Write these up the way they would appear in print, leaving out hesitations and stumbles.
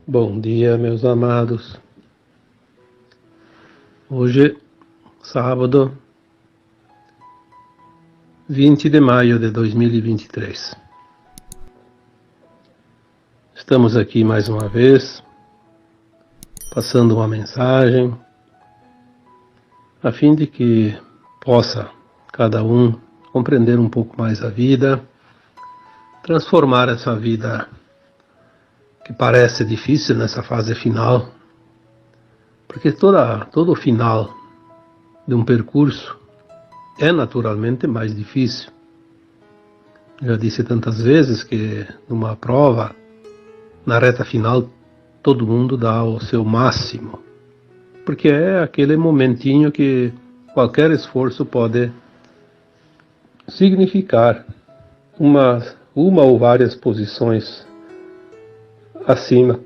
Bom dia, meus amados. Hoje, sábado, 20 de maio de 2023. Estamos aqui mais uma vez, passando uma mensagem, a fim de que possa cada um compreender um pouco mais a vida, transformar essa vida que parece difícil nessa fase final, porque todo final de um percurso é naturalmente mais difícil. Já disse tantas vezes que numa prova, na reta final, todo mundo dá o seu máximo, porque é aquele momentinho que qualquer esforço pode significar uma ou várias posições acima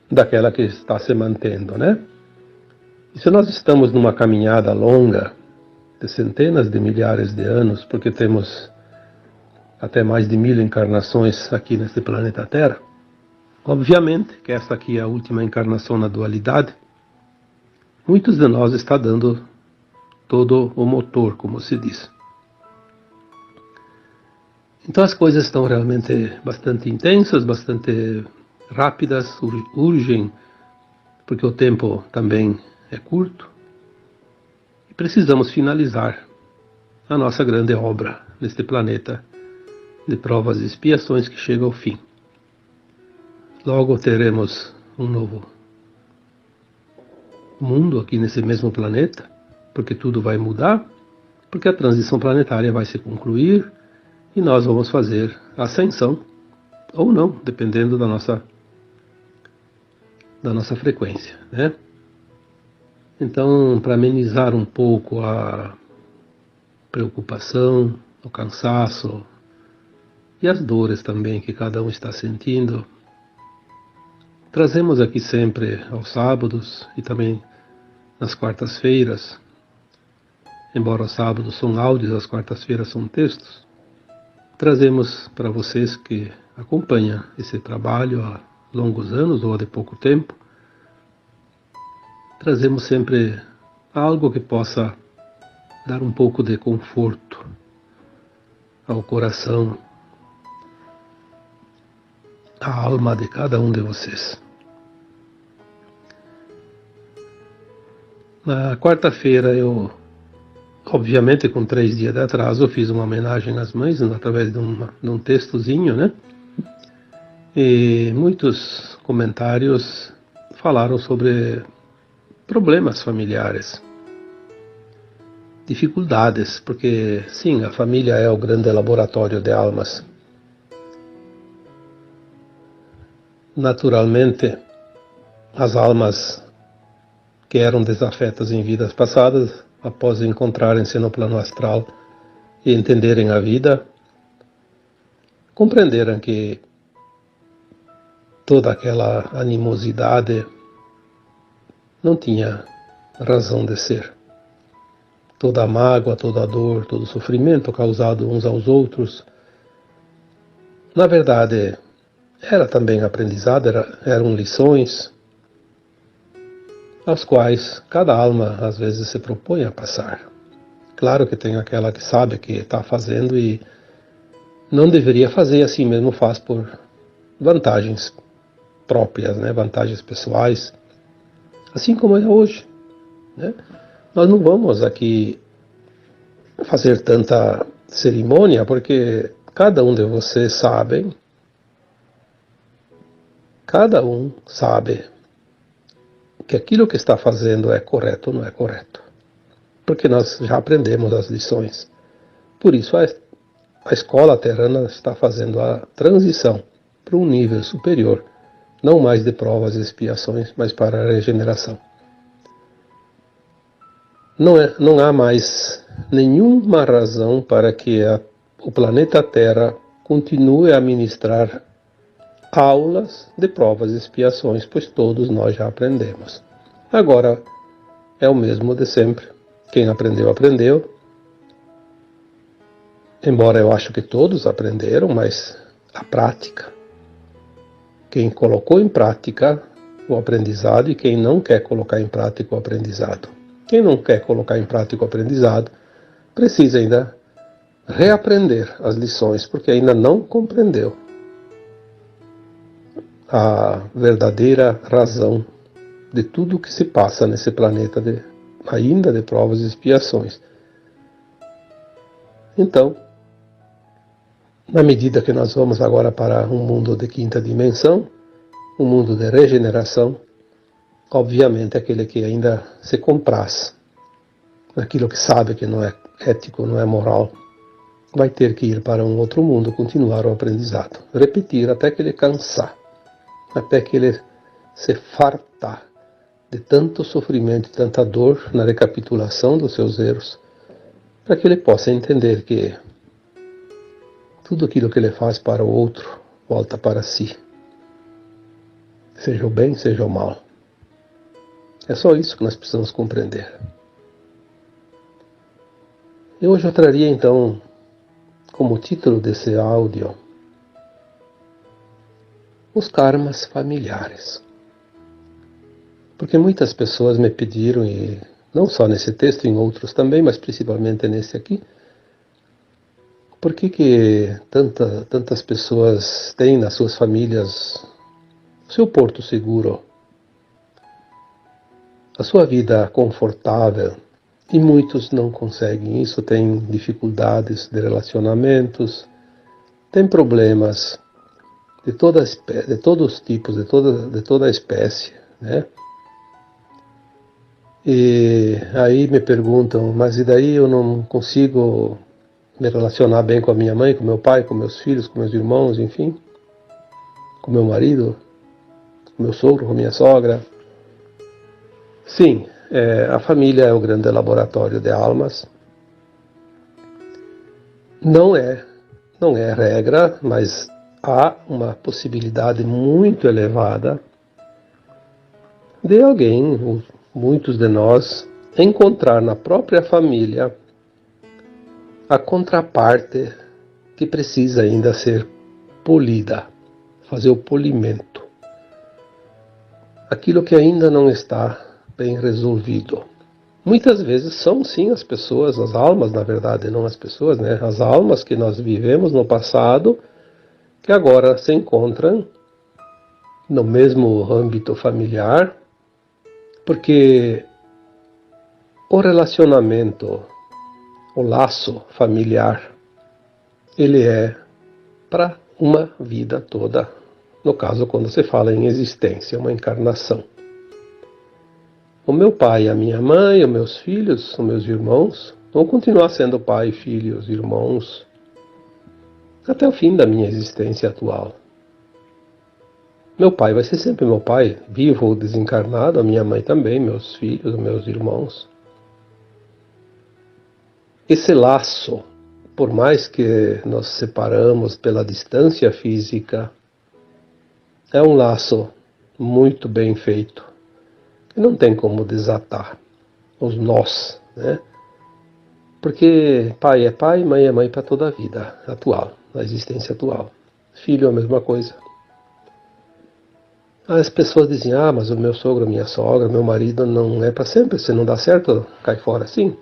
daquela que está se mantendo, né? E se nós estamos numa caminhada longa, de centenas de milhares de anos, porque temos até mais de 1000 encarnações aqui neste planeta Terra, obviamente que esta aqui é a última encarnação na dualidade, muitos de nós está dando todo o motor, como se diz. Então as coisas estão realmente bastante intensas, bastante rápidas, urgem, porque o tempo também é curto, e precisamos finalizar a nossa grande obra neste planeta de provas e expiações que chega ao fim. Logo teremos um novo mundo aqui nesse mesmo planeta, porque tudo vai mudar, porque a transição planetária vai se concluir e nós vamos fazer a ascensão, ou não, dependendo da nossa frequência, né? Então, para amenizar um pouco a preocupação, o cansaço e as dores também que cada um está sentindo, trazemos aqui sempre aos sábados e também nas quartas-feiras, embora os sábados são áudios, as quartas-feiras são textos, trazemos para vocês que acompanham esse trabalho há longos anos ou há de pouco tempo, trazemos sempre algo que possa dar um pouco de conforto ao coração, à alma de cada um de vocês. Na quarta-feira obviamente com 3 dias de atraso, eu fiz uma homenagem às mães através de um textozinho, né? E muitos comentários falaram sobre problemas familiares, dificuldades, porque sim, a família é o grande laboratório de almas. Naturalmente, as almas que eram desafetas em vidas passadas, após encontrarem-se no plano astral e entenderem a vida, compreenderam que toda aquela animosidade não tinha razão de ser. Toda a mágoa, toda a dor, todo o sofrimento causado uns aos outros, na verdade, era também aprendizado, eram lições, as quais cada alma às vezes se propõe a passar. Claro que tem aquela que sabe que está fazendo e não deveria fazer, assim mesmo faz por vantagens próprias, né? Vantagens pessoais, assim como é hoje, né? Nós não vamos aqui fazer tanta cerimônia, porque cada um de vocês cada um sabe que aquilo que está fazendo é correto ou não é correto, porque nós já aprendemos as lições. Por isso a escola terrana está fazendo a transição para um nível superior, não mais de provas e expiações, mas para a regeneração. Não há mais nenhuma razão para que o planeta Terra continue a ministrar aulas de provas e expiações, pois todos nós já aprendemos. Agora é o mesmo de sempre. Quem aprendeu, aprendeu. Embora eu acho que todos aprenderam, mas a prática quem colocou em prática o aprendizado e quem não quer colocar em prática o aprendizado. Quem não quer colocar em prática o aprendizado precisa ainda reaprender as lições, porque ainda não compreendeu a verdadeira razão de tudo o que se passa nesse planeta, ainda de provas e expiações. Então, na medida que nós vamos agora para um mundo de quinta dimensão, um mundo de regeneração, obviamente aquele que ainda se compraz naquilo que sabe que não é ético, não é moral, vai ter que ir para um outro mundo, continuar o aprendizado, repetir até que ele cansar, até que ele se fartar de tanto sofrimento e tanta dor na recapitulação dos seus erros, para que ele possa entender que tudo aquilo que ele faz para o outro volta para si, seja o bem, seja o mal. É só isso que nós precisamos compreender. E hoje eu traria então, como título desse áudio, os karmas familiares. Porque muitas pessoas me pediram, e não só nesse texto, em outros também, mas principalmente nesse aqui, por que tantas pessoas têm nas suas famílias o seu porto seguro, a sua vida confortável, e muitos não conseguem isso, têm dificuldades de relacionamentos, têm problemas de todos os tipos, de toda a espécie, né? E aí me perguntam, mas e daí eu não consigo me relacionar bem com a minha mãe, com meu pai, com meus filhos, com meus irmãos, enfim, com meu marido, com meu sogro, com minha sogra? Sim, a família é o grande laboratório de almas. Não é regra, mas há uma possibilidade muito elevada de alguém, muitos de nós, encontrar na própria família a contraparte que precisa ainda ser polida, fazer o polimento. Aquilo que ainda não está bem resolvido. Muitas vezes são sim as pessoas, as almas, na verdade, não as pessoas, né? As almas que nós vivemos no passado, que agora se encontram no mesmo âmbito familiar, porque o relacionamento, o laço familiar, ele é para uma vida toda. No caso, quando se fala em existência, uma encarnação. O meu pai, a minha mãe, os meus filhos, os meus irmãos, vão continuar sendo pai, filhos, irmãos, até o fim da minha existência atual. Meu pai vai ser sempre meu pai, vivo ou desencarnado, a minha mãe também, meus filhos, meus irmãos. Esse laço, por mais que nos separamos pela distância física, é um laço muito bem feito, que não tem como desatar os nós, né? Porque pai é pai, mãe é mãe para toda a vida atual, na existência atual. Filho é a mesma coisa. As pessoas dizem, mas o meu sogro, minha sogra, meu marido não é para sempre, se não dá certo, cai fora. Sim.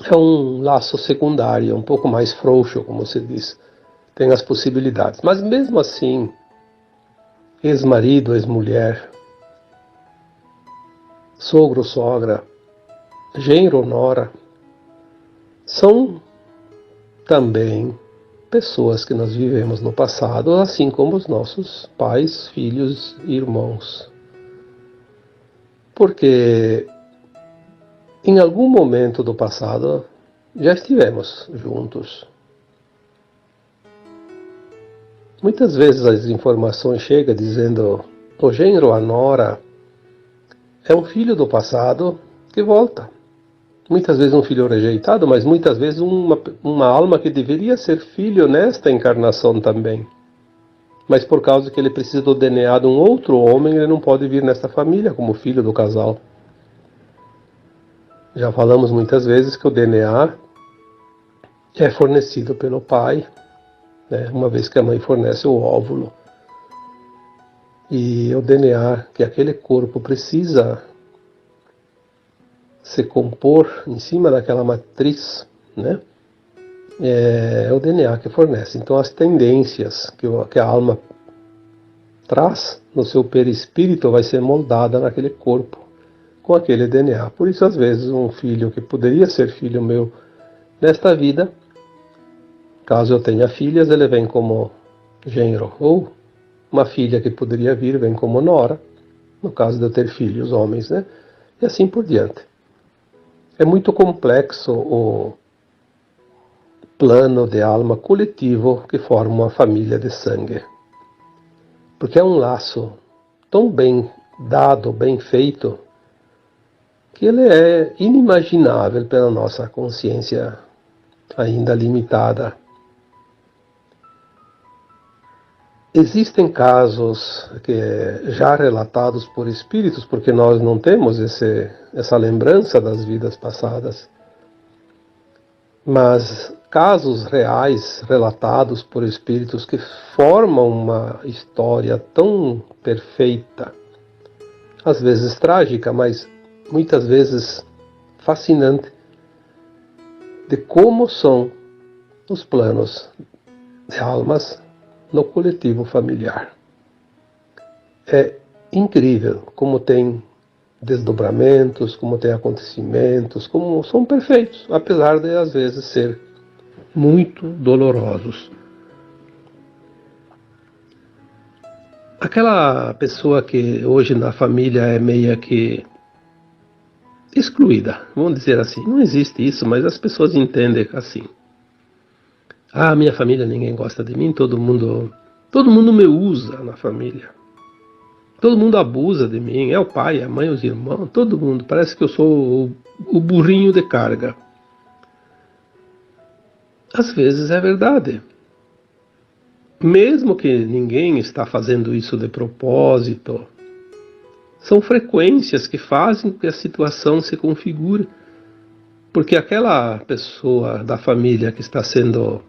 É um laço secundário, um pouco mais frouxo, como se diz. Tem as possibilidades. Mas mesmo assim, ex-marido, ex-mulher, sogro, sogra, genro, nora, são também pessoas que nós vivemos no passado, assim como os nossos pais, filhos e irmãos. Porque em algum momento do passado já estivemos juntos. Muitas vezes as informações chegam dizendo o genro, a nora, é um filho do passado que volta. Muitas vezes um filho rejeitado, mas muitas vezes uma alma que deveria ser filho nesta encarnação também. Mas por causa que ele precisa do DNA de um outro homem, ele não pode vir nesta família como filho do casal. Já falamos muitas vezes que o DNA é fornecido pelo pai, né, uma vez que a mãe fornece o óvulo. E o DNA que aquele corpo precisa se compor em cima daquela matriz, né? É o DNA que fornece. Então as tendências que a alma traz no seu perispírito vai ser moldada naquele corpo, com aquele DNA. Por isso, às vezes, um filho que poderia ser filho meu nesta vida, caso eu tenha filhas, ele vem como genro. Ou uma filha que poderia vir vem como nora, no caso de eu ter filhos homens, né? E assim por diante. É muito complexo o plano de alma coletivo que forma uma família de sangue. Porque é um laço tão bem dado, bem feito, que ele é inimaginável pela nossa consciência ainda limitada. Existem casos já relatados por espíritos, porque nós não temos essa lembrança das vidas passadas, mas casos reais relatados por espíritos que formam uma história tão perfeita, às vezes trágica, mas muitas vezes fascinante, de como são os planos de almas no coletivo familiar. É incrível como tem desdobramentos, como tem acontecimentos, como são perfeitos, apesar de às vezes ser muito dolorosos. Aquela pessoa que hoje na família é meia que excluída, vamos dizer assim, não existe isso, mas as pessoas entendem assim. Ah, minha família, ninguém gosta de mim, todo mundo me usa na família. Todo mundo abusa de mim, é o pai, a mãe, os irmãos, todo mundo. Parece que eu sou o burrinho de carga. Às vezes é verdade. Mesmo que ninguém está fazendo isso de propósito, são frequências que fazem com que a situação se configure. Porque aquela pessoa da família que está sendo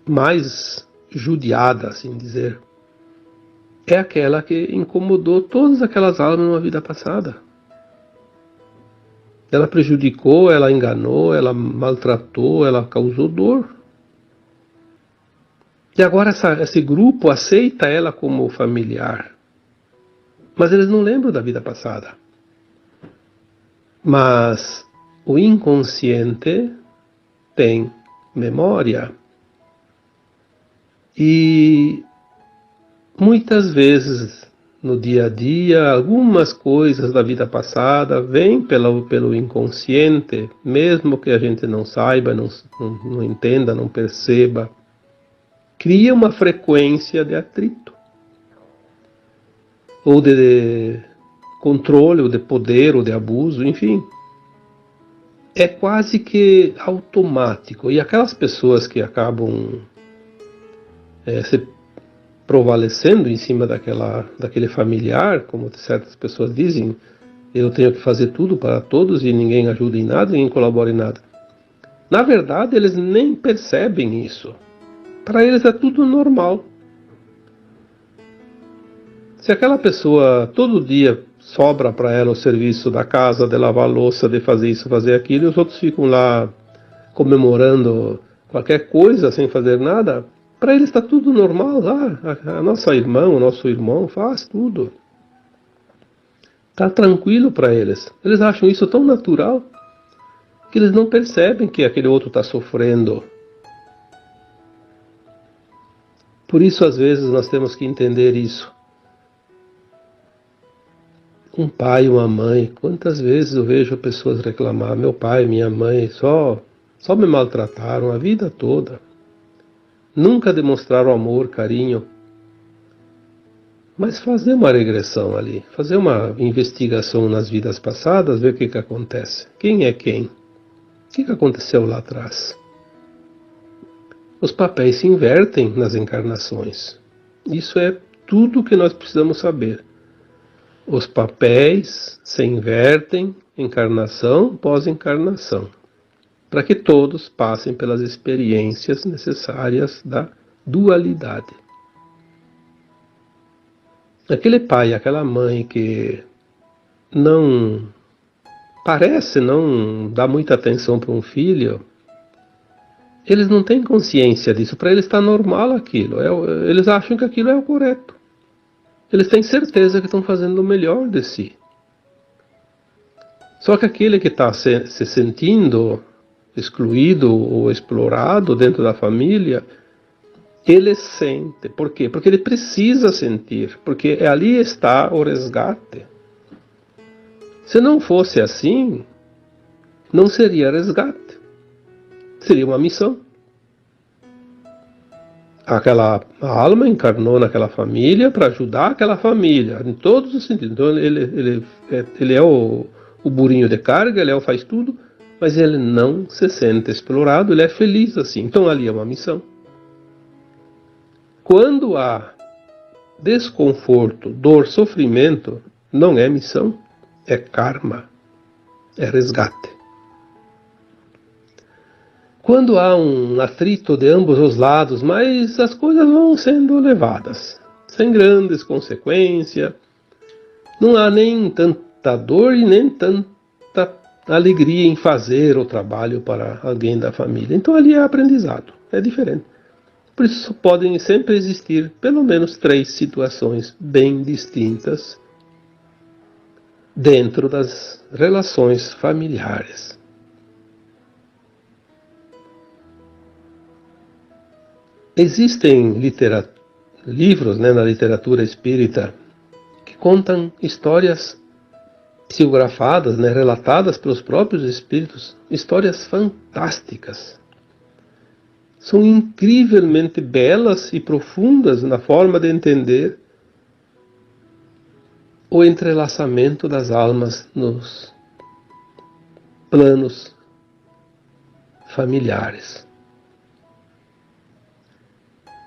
mais judiada, assim dizer, é aquela que incomodou todas aquelas almas numa vida passada. Ela prejudicou, ela enganou, ela maltratou, ela causou dor. E agora esse grupo aceita ela como familiar. Mas eles não lembram da vida passada. Mas o inconsciente tem memória. E muitas vezes no dia a dia, algumas coisas da vida passada vêm pelo inconsciente, mesmo que a gente não saiba, não entenda, não perceba. Cria uma frequência de atrito, ou de controle, ou de poder, ou de abuso, enfim. É quase que automático. E aquelas pessoas que acabam se prevalecendo em cima daquele familiar, como certas pessoas dizem, eu tenho que fazer tudo para todos e ninguém ajuda em nada, ninguém colabora em nada. Na verdade, eles nem percebem isso. Para eles é tudo normal. Se aquela pessoa todo dia sobra para ela o serviço da casa, de lavar a louça, de fazer isso, fazer aquilo, e os outros ficam lá comemorando qualquer coisa sem fazer nada, para eles está tudo normal. A nossa irmã, o nosso irmão faz tudo. Está tranquilo para eles. Eles acham isso tão natural que eles não percebem que aquele outro está sofrendo. Por isso, às vezes, nós temos que entender isso. Um pai, uma mãe, quantas vezes eu vejo pessoas reclamar, meu pai, minha mãe, só me maltrataram a vida toda. Nunca demonstraram amor, carinho. Mas fazer uma regressão ali, fazer uma investigação nas vidas passadas, ver o que acontece. Quem é quem? O que aconteceu lá atrás? Os papéis se invertem nas encarnações. Isso é tudo que nós precisamos saber. Os papéis se invertem encarnação após encarnação, para que todos passem pelas experiências necessárias da dualidade. aquele pai, aquela mãe que não parece não dar muita atenção para um filho, eles não têm consciência disso. Para eles está normal aquilo. Eles acham que aquilo é o correto. Eles têm certeza que estão fazendo o melhor de si. Só que aquele que está se sentindo excluído ou explorado dentro da família, ele sente. Por quê? Porque ele precisa sentir. Porque ali está o resgate. Se não fosse assim, não seria resgate. Seria uma missão. A alma encarnou naquela família para ajudar aquela família, em todos os sentidos. Então ele é o burrinho de carga, ele faz tudo, mas ele não se sente explorado, ele é feliz assim. Então ali é uma missão. Quando há desconforto, dor, sofrimento, não é missão, é karma, é resgate. Quando há um atrito de ambos os lados, mas as coisas vão sendo levadas, sem grandes consequências, não há nem tanta dor e nem tanta alegria em fazer o trabalho para alguém da família. Então ali é aprendizado, é diferente. Por isso podem sempre existir pelo menos 3 situações bem distintas dentro das relações familiares. Existem livros na literatura espírita que contam histórias psicografadas, relatadas pelos próprios espíritos, histórias fantásticas. São incrivelmente belas e profundas na forma de entender o entrelaçamento das almas nos planos familiares.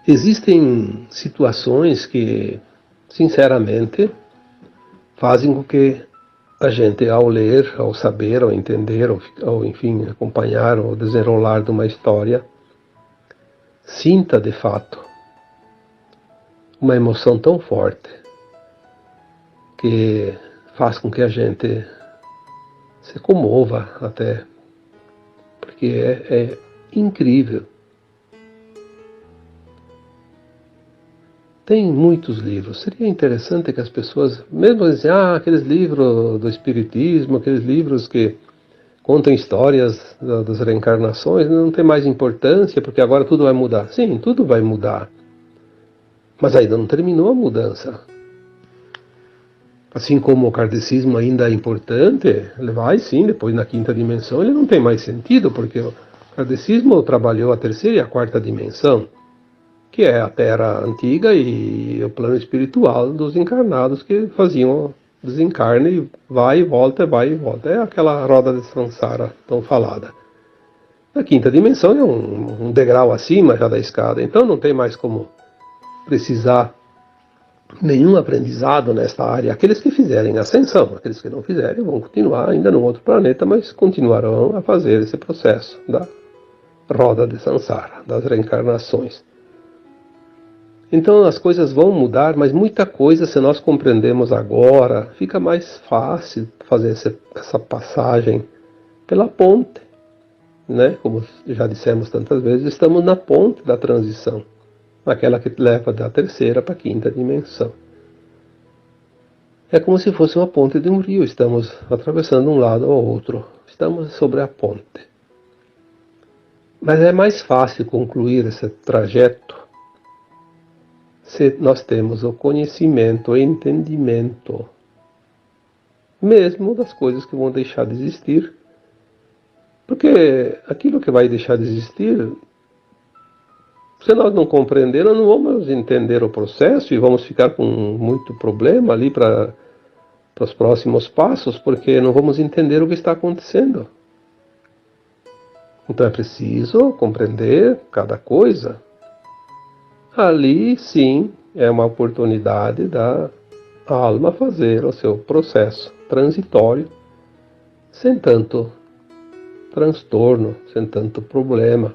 Existem situações que, sinceramente, fazem com que a gente, ao ler, ao saber, ao entender, ou enfim, acompanhar o desenrolar de uma história, sinta de fato uma emoção tão forte que faz com que a gente se comova até, porque é incrível. Tem muitos livros. Seria interessante que as pessoas, mesmo dizem, aqueles livros do Espiritismo, aqueles livros que contam histórias das reencarnações, não tem mais importância, porque agora tudo vai mudar. Sim, tudo vai mudar. Mas ainda não terminou a mudança. Assim como o kardecismo ainda é importante, ele vai sim, depois na 5ª dimensão, ele não tem mais sentido, porque o kardecismo trabalhou a 3ª e a 4ª dimensão, que é a Terra antiga e o plano espiritual dos encarnados que faziam desencarne e vai e volta, vai e volta. É aquela roda de samsara tão falada. A 5ª dimensão é um degrau acima já da escada, então não tem mais como precisar nenhum aprendizado nesta área. Aqueles que fizerem ascensão, aqueles que não fizerem vão continuar ainda num outro planeta, mas continuarão a fazer esse processo da roda de samsara, das reencarnações. Então as coisas vão mudar, mas muita coisa, se nós compreendemos agora, fica mais fácil fazer essa passagem pela ponte, Como já dissemos tantas vezes, estamos na ponte da transição, aquela que leva da 3ª para a 5ª dimensão. É como se fosse uma ponte de um rio, estamos atravessando um lado ao outro, estamos sobre a ponte. Mas é mais fácil concluir esse trajeto se nós temos o conhecimento, o entendimento, mesmo das coisas que vão deixar de existir. Porque aquilo que vai deixar de existir, se nós não compreender, nós não vamos entender o processo e vamos ficar com muito problema ali para os próximos passos, porque não vamos entender o que está acontecendo. Então é preciso compreender cada coisa. Ali, sim, é uma oportunidade da alma fazer o seu processo transitório, sem tanto transtorno, sem tanto problema.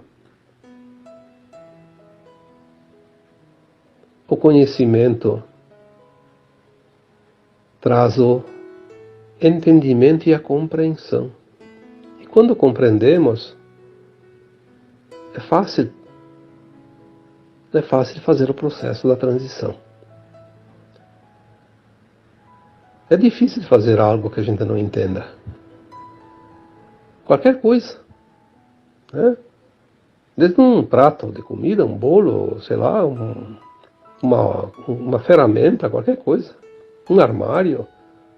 O conhecimento traz o entendimento e a compreensão. E quando compreendemos, é fácil fazer o processo da transição. É difícil fazer algo que a gente não entenda. Qualquer coisa, né? Desde um prato de comida, um bolo, sei lá, uma ferramenta, qualquer coisa. Um armário,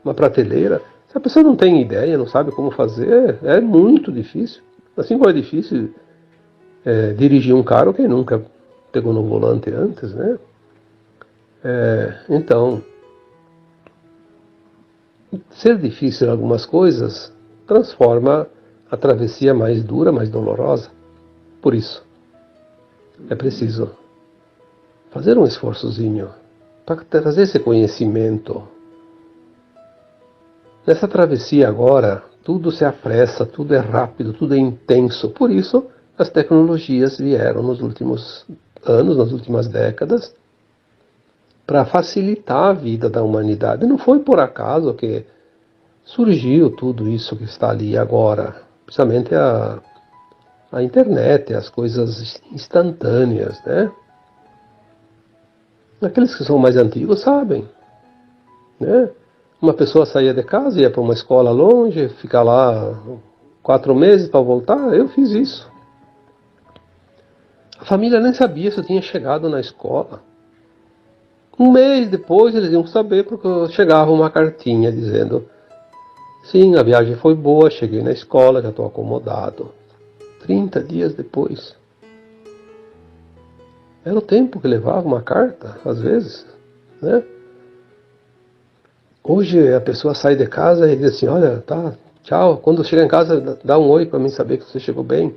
uma prateleira. Se a pessoa não tem ideia, não sabe como fazer, é muito difícil. Assim como é difícil dirigir um carro, quem nunca pegou no volante antes, né? Então, ser difícil em algumas coisas transforma a travessia mais dura, mais dolorosa. Por isso, é preciso fazer um esforçozinho para trazer esse conhecimento. Nessa travessia agora, tudo se apressa, tudo é rápido, tudo é intenso. Por isso, as tecnologias vieram nos últimos anos, nas últimas décadas, para facilitar a vida da humanidade. Não foi por acaso que surgiu tudo isso que está ali agora, principalmente a internet, as coisas instantâneas, né? Aqueles que são mais antigos sabem, né? Uma pessoa saía de casa, ia para uma escola longe, ficar lá 4 meses para voltar. Eu fiz isso. A família nem sabia se eu tinha chegado na escola. Um mês depois eles iam saber, porque chegava uma cartinha dizendo: sim, a viagem foi boa, cheguei na escola, já estou acomodado. 30 dias depois. Era o tempo que levava uma carta, às vezes, né? Hoje a pessoa sai de casa e diz assim: olha, tá, tchau, quando chegar em casa dá um oi para mim saber que você chegou bem.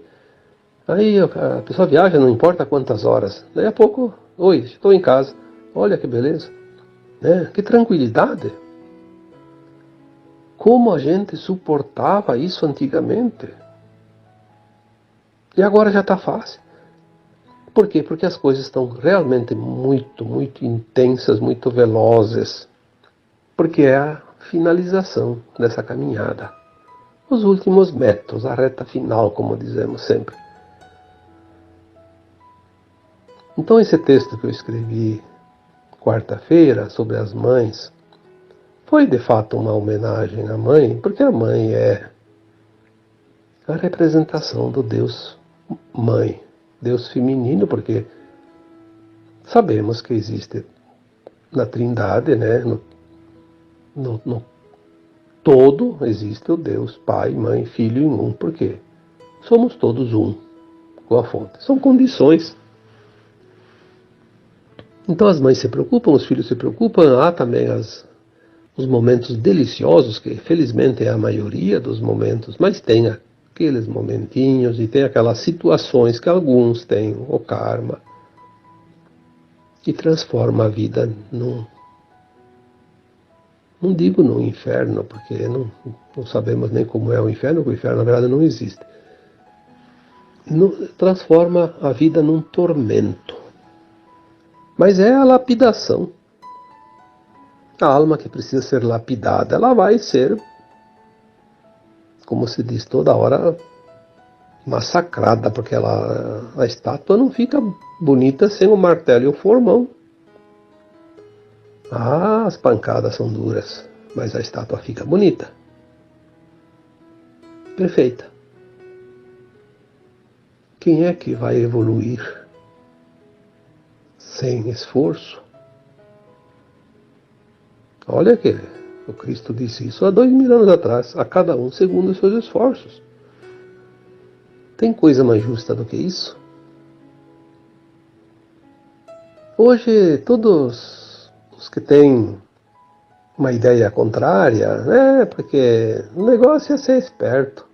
Aí a pessoa viaja, não importa quantas horas. Daí a pouco, oi, estou em casa. Olha que beleza, né? Que tranquilidade. Como a gente suportava isso antigamente. E agora já está fácil. Por quê? Porque as coisas estão realmente muito, muito intensas, muito velozes. Porque é a finalização dessa caminhada. Os últimos metros, a reta final, como dizemos sempre. Então esse texto que eu escrevi quarta-feira sobre as mães foi de fato uma homenagem à mãe, porque a mãe é a representação do Deus Mãe, Deus feminino, porque sabemos que existe na Trindade, né, no todo existe o Deus Pai, Mãe, Filho em um, porque somos todos um com a fonte. São condições. Então as mães se preocupam, os filhos se preocupam, há também os momentos deliciosos, que felizmente é a maioria dos momentos, mas tem aqueles momentinhos e tem aquelas situações que alguns têm o karma que transforma a vida não digo no inferno, porque não sabemos nem como é o inferno, porque o inferno na verdade não existe. Transforma a vida num tormento. Mas é a lapidação. A alma que precisa ser lapidada, ela vai ser, como se diz toda hora, massacrada, porque a estátua não fica bonita sem o martelo e o formão. Ah, as pancadas são duras, mas a estátua fica bonita. Perfeita. Quem é que vai evoluir sem esforço? Olha que o Cristo disse isso há 2000 anos atrás, a cada um segundo os seus esforços. Tem coisa mais justa do que isso? Hoje, todos os que têm uma ideia contrária, porque o negócio é ser esperto.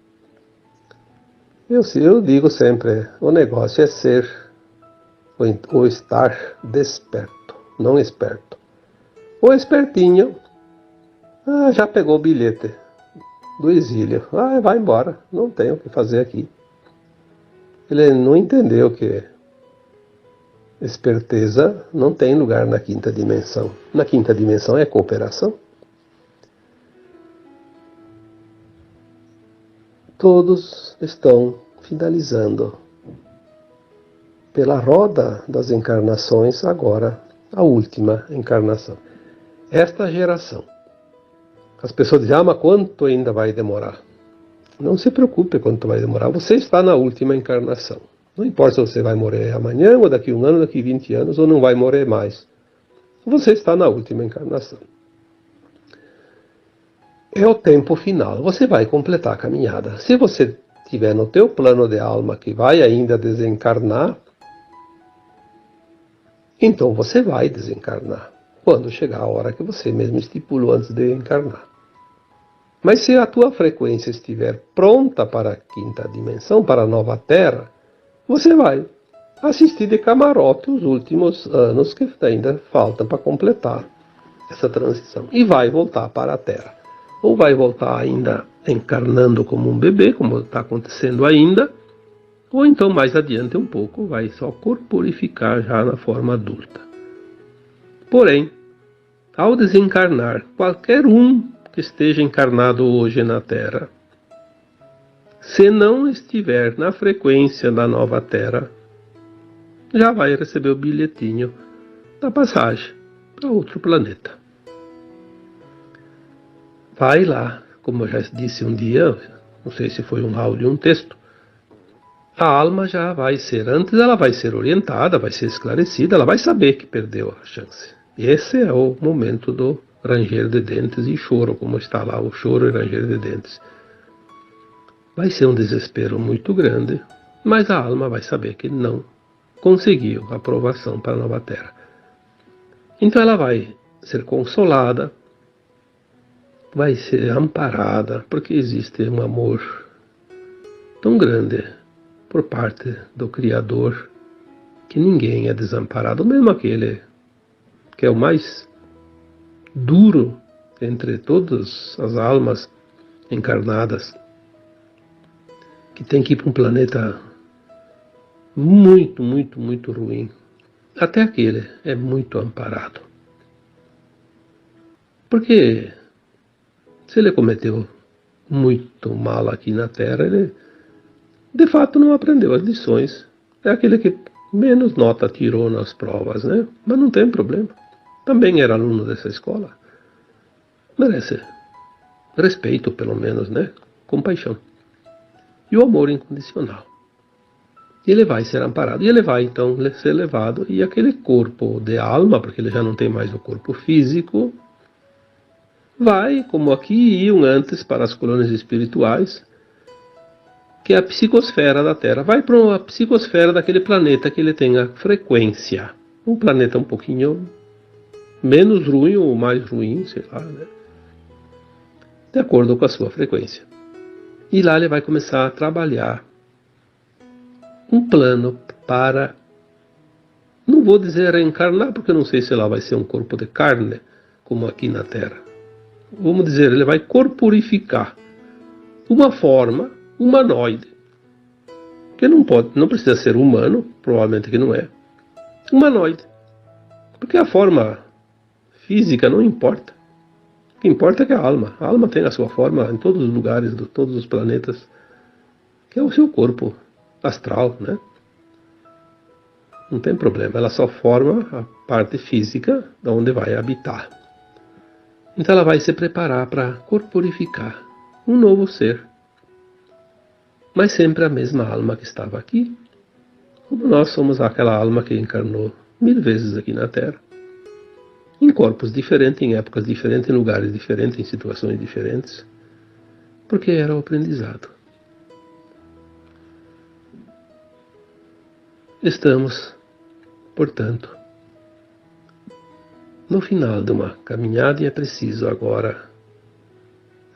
Eu digo sempre, o negócio é ser ou estar desperto, não esperto. O espertinho já pegou o bilhete do exílio. Vai embora, não tem o que fazer aqui. Ele não entendeu que esperteza não tem lugar na quinta dimensão. Na quinta dimensão é cooperação. todos estão finalizando pela roda das encarnações, agora a última encarnação. Esta geração. As pessoas dizem, mas quanto ainda vai demorar? Não se preocupe quanto vai demorar, você está na última encarnação. Não importa se você vai morrer amanhã, ou daqui a 1 ano, daqui a 20 anos, ou não vai morrer mais. Você está na última encarnação. É o tempo final, você vai completar a caminhada. Se você tiver no teu plano de alma que vai ainda desencarnar, então você vai desencarnar, quando chegar a hora que você mesmo estipulou antes de encarnar. Mas se a tua frequência estiver pronta para a quinta dimensão, para a nova Terra, você vai assistir de camarote os últimos anos que ainda faltam para completar essa transição. E vai voltar para a Terra. Ou vai voltar ainda encarnando como um bebê, como está acontecendo ainda, ou então mais adiante um pouco vai só corporificar já na forma adulta. Porém, ao desencarnar, qualquer um que esteja encarnado hoje na Terra, se não estiver na frequência da nova Terra, já vai receber o bilhetinho da passagem para outro planeta. Vai lá, como eu já disse um dia, não sei se foi um áudio ou um texto, a alma já vai ser, antes ela vai ser orientada, vai ser esclarecida, ela vai saber que perdeu a chance. Esse é o momento do ranger de dentes e choro, como está lá o choro e ranger de dentes. Vai ser um desespero muito grande, mas a alma vai saber que não conseguiu a aprovação para a nova Terra. Então ela vai ser consolada, vai ser amparada, porque existe um amor tão grande por parte do Criador que ninguém é desamparado, mesmo aquele que é o mais duro entre todas as almas encarnadas, que tem que ir para um planeta muito, muito, muito ruim. Até aquele é muito amparado. Porque se ele cometeu muito mal aqui na Terra, ele de fato não aprendeu as lições. É aquele que menos nota tirou nas provas, né? Mas não tem problema. Também era aluno dessa escola. Merece respeito, pelo menos, né? Compaixão. E o amor incondicional. Ele vai ser amparado. E ele vai, então, ser levado. E aquele corpo de alma, porque ele já não tem mais o corpo físico, vai, como aqui iam antes para as colônias espirituais, que é a psicosfera da Terra. Vai para a psicosfera daquele planeta que ele tem a frequência. Um planeta um pouquinho menos ruim ou mais ruim, sei lá, né? De acordo com a sua frequência. E lá ele vai começar a trabalhar um plano para, não vou dizer reencarnar, porque eu não sei se lá vai ser um corpo de carne, como aqui na Terra. Vamos dizer, ele vai corporificar uma forma humanoide, que não precisa ser humano, provavelmente que não é, humanoide, porque a forma física não importa. O que importa é que a alma tem a sua forma em todos os lugares, de todos os planetas, que é o seu corpo astral, né? Não tem problema, ela só forma a parte física de onde vai habitar. Então ela vai se preparar para corporificar um novo ser, mas sempre a mesma alma que estava aqui, como nós somos aquela alma que encarnou 1000 vezes aqui na Terra, em corpos diferentes, em épocas diferentes, em lugares diferentes, em situações diferentes, porque era o aprendizado. Estamos, portanto, no final de uma caminhada e é preciso agora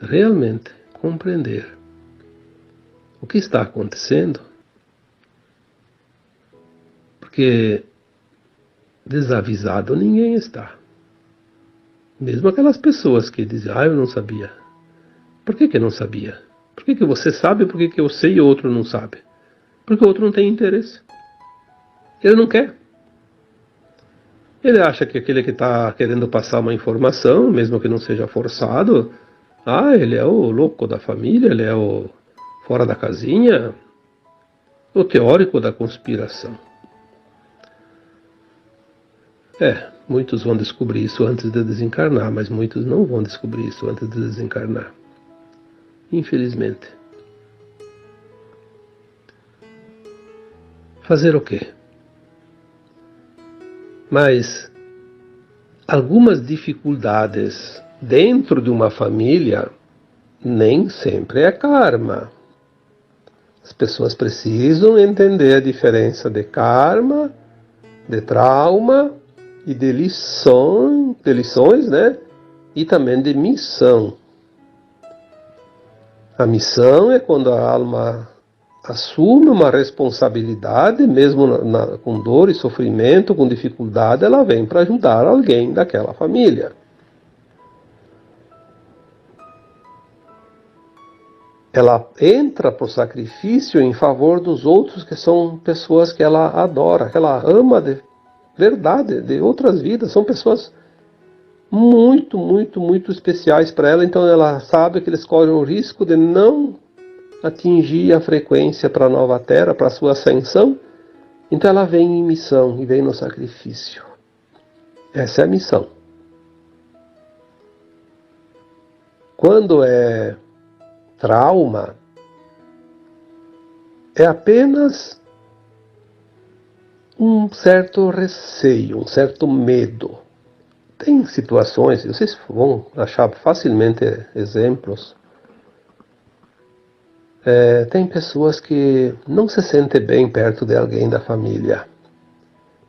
realmente compreender o que está acontecendo, porque desavisado ninguém está. Mesmo aquelas pessoas que dizem, eu não sabia. Por que não sabia? Por que você sabe, por que eu sei e o outro não sabe? Porque o outro não tem interesse. Ele não quer. Ele acha que aquele que está querendo passar uma informação, mesmo que não seja forçado, ele é o louco da família, ele é o fora da casinha, o teórico da conspiração. Muitos vão descobrir isso antes de desencarnar, mas muitos não vão descobrir isso antes de desencarnar. Infelizmente. Fazer o quê? Mas algumas dificuldades dentro de uma família nem sempre é karma. As pessoas precisam entender a diferença de karma, de trauma e de lições, né? E também de missão. A missão é quando a alma assume uma responsabilidade, mesmo com dor e sofrimento, com dificuldade, ela vem para ajudar alguém daquela família. Ela entra para o sacrifício em favor dos outros, que são pessoas que ela adora, que ela ama de verdade, de outras vidas. São pessoas muito, muito, muito especiais para ela. Então ela sabe que eles correm o risco de não atingir a frequência para a nova terra, para a sua ascensão. Então ela vem em missão e vem no sacrifício. Essa é a missão. Quando é trauma, é apenas um certo receio, um certo medo. Tem situações, vocês vão achar facilmente exemplos. Tem pessoas que não se sentem bem perto de alguém da família,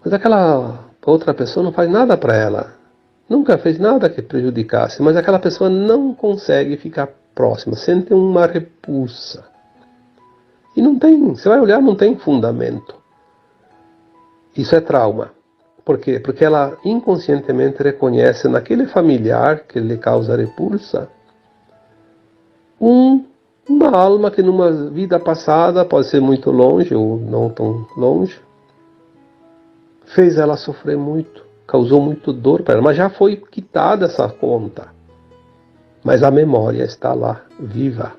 mas aquela outra pessoa não faz nada para ela, nunca fez nada que prejudicasse, mas aquela pessoa não consegue ficar próxima, sente uma repulsa. E não tem, você vai olhar, não tem fundamento. Isso é trauma. Por quê? Porque ela inconscientemente reconhece naquele familiar que lhe causa repulsa uma alma que numa vida passada, pode ser muito longe ou não tão longe, fez ela sofrer muito, causou muito dor para ela, mas já foi quitada essa conta. Mas a memória está lá, viva.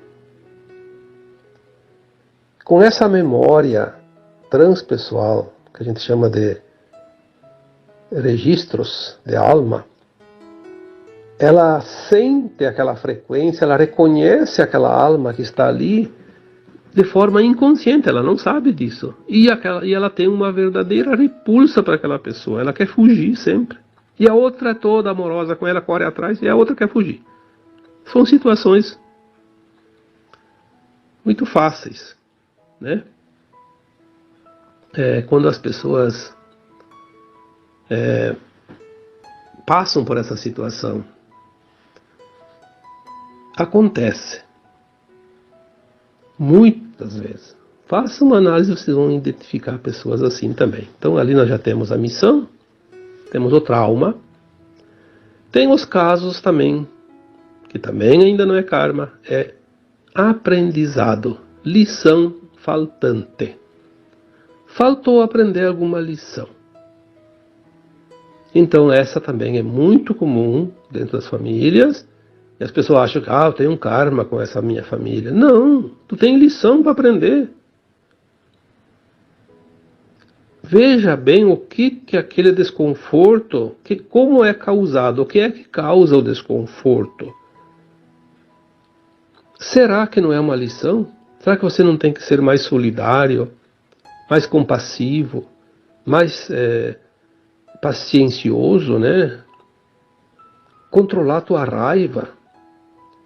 Com essa memória transpessoal, que a gente chama de registros de alma, ela sente aquela frequência, ela reconhece aquela alma que está ali de forma inconsciente, ela não sabe disso. E ela tem uma verdadeira repulsa para aquela pessoa, ela quer fugir sempre. E a outra é toda amorosa com ela, corre atrás, e a outra quer fugir. São situações muito fáceis, né? Quando as pessoas passam por essa situação, acontece muitas vezes. Faça uma análise, vocês vão identificar pessoas assim também. Então ali nós já temos a missão, temos o trauma, tem os casos também, que também ainda não é karma, é aprendizado, lição faltante. Faltou aprender alguma lição. Então essa também é muito comum dentro das famílias. E as pessoas acham que eu tenho um karma com essa minha família. Não, tu tem lição para aprender. Veja bem o que aquele desconforto, como é causado, o que é que causa o desconforto. Será que não é uma lição? Será que você não tem que ser mais solidário, mais compassivo, mais paciencioso, né? Controlar a tua raiva,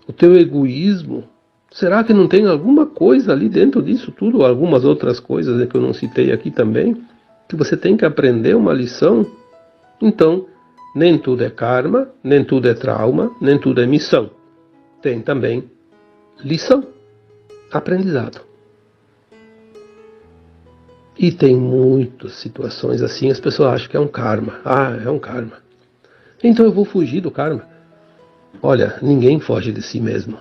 o teu egoísmo. Será que não tem alguma coisa ali dentro disso tudo, ou algumas outras coisas que eu não citei aqui também, que você tem que aprender uma lição? Então, nem tudo é karma, nem tudo é trauma, nem tudo é missão. Tem também lição, aprendizado. E tem muitas situações assim, as pessoas acham que é um karma. É um karma. Então eu vou fugir do karma. Olha, ninguém foge de si mesmo.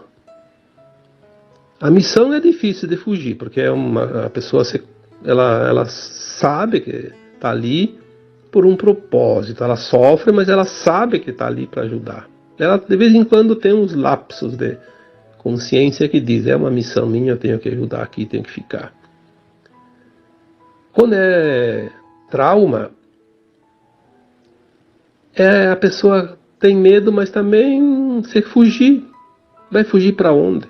A missão é difícil de fugir, porque a pessoa ela sabe que está ali por um propósito. Ela sofre, mas ela sabe que está ali para ajudar. Ela de vez em quando tem uns lapsos de consciência que diz, é uma missão minha, eu tenho que ajudar aqui, tenho que ficar. Quando é trauma, a pessoa tem medo, mas também se fugir. Vai fugir para onde?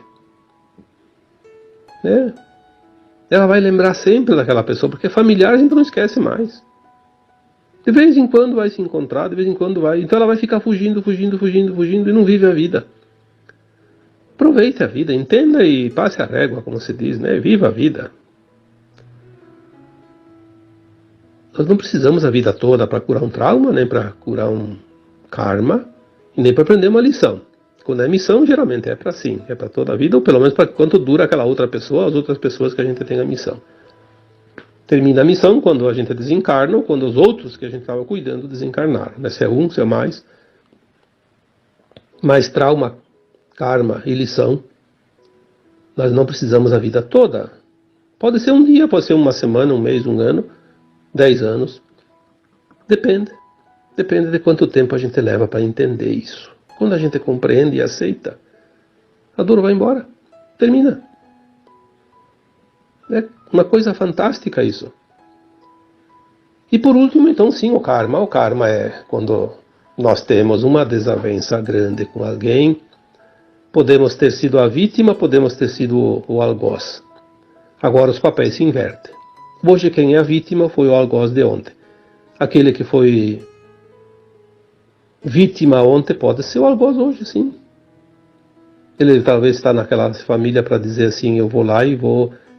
Né? Ela vai lembrar sempre daquela pessoa, porque familiar a gente não esquece mais. De vez em quando vai se encontrar, de vez em quando vai. Então ela vai ficar fugindo e não vive a vida. Aproveite a vida, entenda e passe a régua, como se diz, né? Viva a vida. Nós não precisamos a vida toda para curar um trauma, nem para curar um karma, e nem para aprender uma lição. Quando é missão, geralmente é para sim, é para toda a vida, ou pelo menos para quanto dura aquela outra pessoa, as outras pessoas que a gente tem a missão. Termina a missão quando a gente desencarna, ou quando os outros que a gente estava cuidando desencarnaram. Né? Se é um, se é mais. Mas trauma, karma e lição, nós não precisamos a vida toda. Pode ser um dia, pode ser uma semana, um mês, um ano, 10 anos. Depende. Depende de quanto tempo a gente leva para entender isso. Quando a gente compreende e aceita, a dor vai embora. Termina. É uma coisa fantástica isso. E por último, então sim, o karma. O karma é quando nós temos uma desavença grande com alguém. Podemos ter sido a vítima, podemos ter sido o algoz. Agora os papéis se invertem. Hoje quem é a vítima foi o algoz de ontem. Aquele que foi vítima ontem pode ser o algoz hoje, sim. Ele talvez está naquela família para dizer assim, eu vou lá e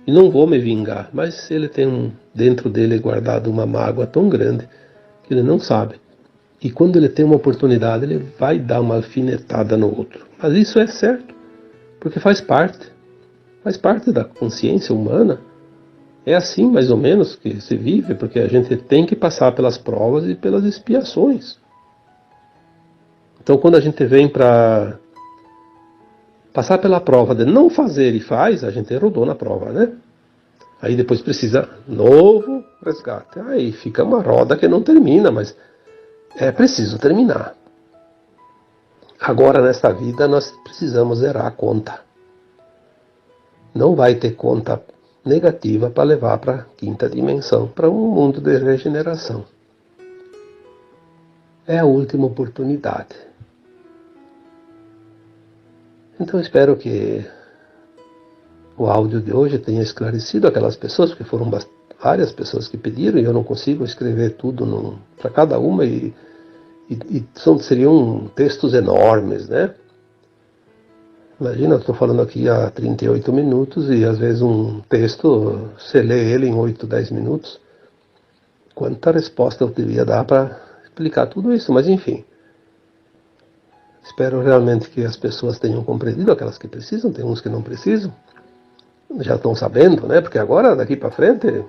não vou me vingar. Mas ele tem dentro dele guardado uma mágoa tão grande que ele não sabe. E quando ele tem uma oportunidade, ele vai dar uma alfinetada no outro. Mas isso é certo, porque faz parte da consciência humana. É assim, mais ou menos, que se vive, porque a gente tem que passar pelas provas e pelas expiações. Então, quando a gente vem para passar pela prova de não fazer e faz, a gente rodou na prova, né? Aí depois precisa novo resgate. Aí fica uma roda que não termina, mas é preciso terminar. Agora, nesta vida, nós precisamos zerar a conta. Não vai ter conta negativa para levar para a quinta dimensão, para um mundo de regeneração. É a última oportunidade. Então espero que o áudio de hoje tenha esclarecido aquelas pessoas, porque foram várias pessoas que pediram e eu não consigo escrever tudo para cada uma e seriam textos enormes, né? Imagina, eu estou falando aqui há 38 minutos e às vezes um texto, você lê ele em 8, 10 minutos. Quanta resposta eu devia dar para explicar tudo isso, mas enfim. Espero realmente que as pessoas tenham compreendido, aquelas que precisam, tem uns que não precisam. Já estão sabendo, né? Porque agora, daqui para frente,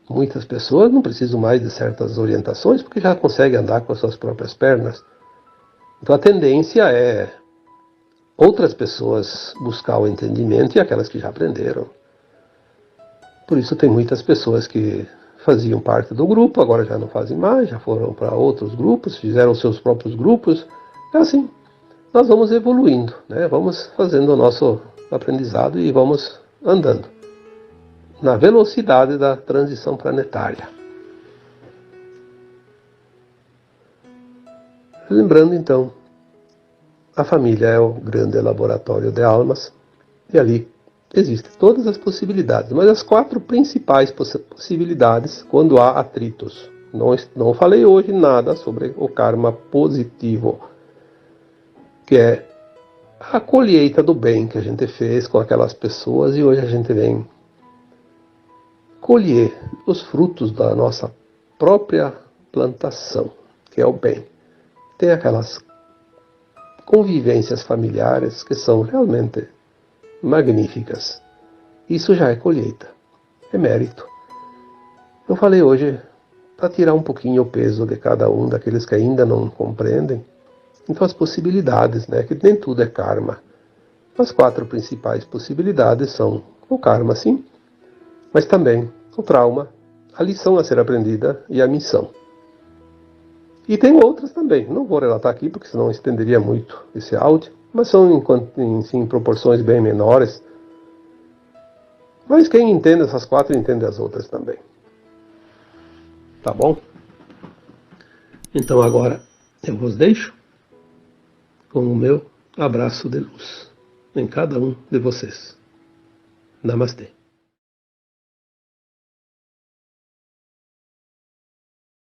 muitas pessoas não precisam mais de certas orientações, porque já conseguem andar com as suas próprias pernas. Então a tendência é outras pessoas buscar o entendimento e aquelas que já aprenderam. Por isso tem muitas pessoas que faziam parte do grupo, agora já não fazem mais, já foram para outros grupos, fizeram seus próprios grupos. É assim, nós vamos evoluindo, né? Vamos fazendo o nosso aprendizado e vamos andando na velocidade da transição planetária. Lembrando então, a família é o grande laboratório de almas e ali existem todas as possibilidades, mas as 4 principais possibilidades quando há atritos. Não falei hoje nada sobre o karma positivo, que é a colheita do bem que a gente fez com aquelas pessoas e hoje a gente vem colher os frutos da nossa própria plantação, que é o bem. Tem aquelas convivências familiares que são realmente magníficas. Isso já é colheita, é mérito. Eu falei hoje para tirar um pouquinho o peso de cada um daqueles que ainda não compreendem. Então as possibilidades, né, que nem tudo é karma. As 4 principais possibilidades são o karma, sim, mas também o trauma, a lição a ser aprendida e a missão. E tem outras também, não vou relatar aqui porque senão estenderia muito esse áudio, mas são em proporções bem menores. Mas quem entende essas 4 entende as outras também. Tá bom? Então agora eu vos deixo com o meu abraço de luz em cada um de vocês. Namastê.